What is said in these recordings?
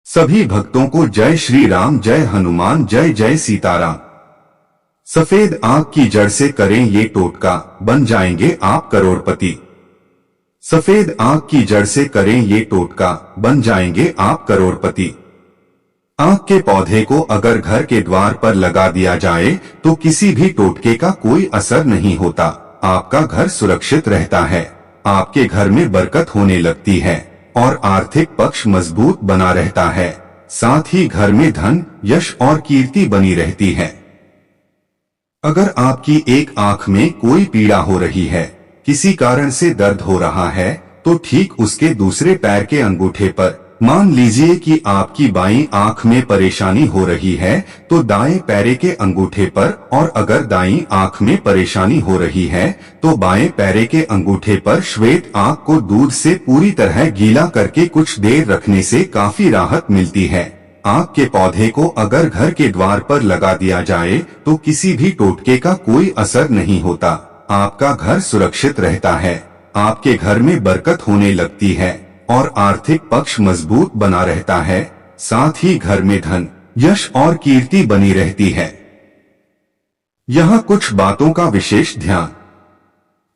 सभी भक्तों को जय श्री राम, जय हनुमान, जय जय सीताराम। सफेद आंख की जड़ से करें ये टोटका, बन जाएंगे आप करोड़पति। सफेद आंख की जड़ से करें ये टोटका, बन जाएंगे आप करोड़पति। आंख के पौधे को अगर घर के द्वार पर लगा दिया जाए तो किसी भी टोटके का कोई असर नहीं होता। आपका घर सुरक्षित रहता है, आपके घर में बरकत होने लगती है और आर्थिक पक्ष मजबूत बना रहता है। साथ ही घर में धन, यश और कीर्ति बनी रहती है। अगर आपकी एक आंख में कोई पीड़ा हो रही है, किसी कारण से दर्द हो रहा है, तो ठीक उसके दूसरे पैर के अंगूठे पर, मान लीजिए कि आपकी बाईं आंख में परेशानी हो रही है तो दाएं पैरे के अंगूठे पर, और अगर दाईं आंख में परेशानी हो रही है तो बाएं पैरे के अंगूठे पर श्वेत आंख को दूध से पूरी तरह गीला करके कुछ देर रखने से काफी राहत मिलती है। आंख के पौधे को अगर घर के द्वार पर लगा दिया जाए तो किसी भी टोटके का कोई असर नहीं होता। आपका घर सुरक्षित रहता है, आपके घर में बरकत होने लगती है और आर्थिक पक्ष मजबूत बना रहता है। साथ ही घर में धन, यश और कीर्ति बनी रहती है। यहाँ कुछ बातों का विशेष ध्यान।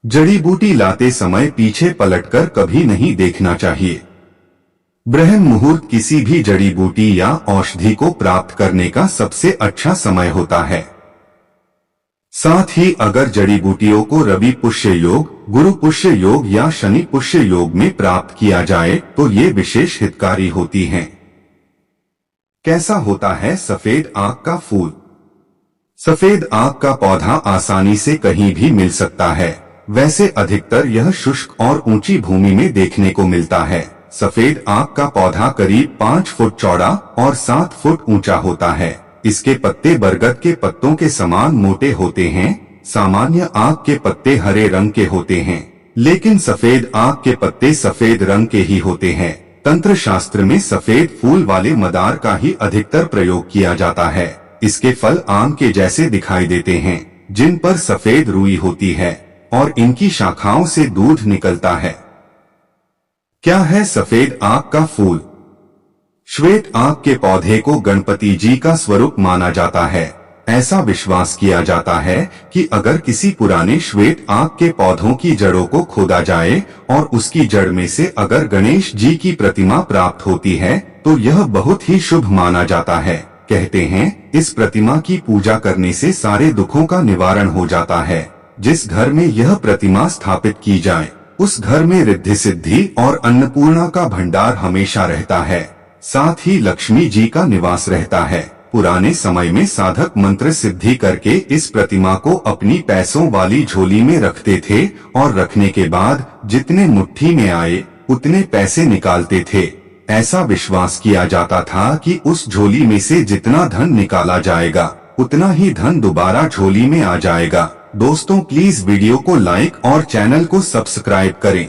जड़ी बूटी लाते समय पीछे पलटकर कभी नहीं देखना चाहिए। ब्रह्म मुहूर्त किसी भी जड़ी बूटी या औषधि को प्राप्त करने का सबसे अच्छा समय होता है। साथ ही अगर जड़ी बूटियों को रवि पुष्य योग, गुरु पुष्य योग या शनि पुष्य योग में प्राप्त किया जाए तो ये विशेष हितकारी होती हैं। कैसा होता है सफेद आंख का फूल? सफेद आंख का पौधा आसानी से कहीं भी मिल सकता है। वैसे अधिकतर यह शुष्क और ऊंची भूमि में देखने को मिलता है। सफेद आंख का पौधा करीब 5 फुट चौड़ा और 7 फुट ऊंचा होता है। इसके पत्ते बरगद के पत्तों के समान मोटे होते हैं। सामान्य आंख के पत्ते हरे रंग के होते हैं, लेकिन सफेद आंख के पत्ते सफेद रंग के ही होते हैं। तंत्र शास्त्र में सफेद फूल वाले मदार का ही अधिकतर प्रयोग किया जाता है। इसके फल आम के जैसे दिखाई देते हैं, जिन पर सफेद रुई होती है और इनकी शाखाओं से दूध निकलता है। क्या है सफेद आंख का फूल? श्वेत आंख के पौधे को गणपति जी का स्वरूप माना जाता है। ऐसा विश्वास किया जाता है कि अगर किसी पुराने श्वेत आंख के पौधों की जड़ों को खोदा जाए और उसकी जड़ में से अगर गणेश जी की प्रतिमा प्राप्त होती है तो यह बहुत ही शुभ माना जाता है। कहते हैं इस प्रतिमा की पूजा करने से सारे दुखों का निवारण हो जाता है। जिस घर में यह प्रतिमा स्थापित की जाए उस घर में रिद्धि सिद्धि और अन्नपूर्णा का भंडार हमेशा रहता है। साथ ही लक्ष्मी जी का निवास रहता है। पुराने समय में साधक मंत्र सिद्धि करके इस प्रतिमा को अपनी पैसों वाली झोली में रखते थे और रखने के बाद जितने मुट्ठी में आए उतने पैसे निकालते थे। ऐसा विश्वास किया जाता था कि उस झोली में से जितना धन निकाला जाएगा उतना ही धन दोबारा झोली में आ जाएगा। दोस्तों प्लीज वीडियो को लाइक और चैनल को सब्सक्राइब करें।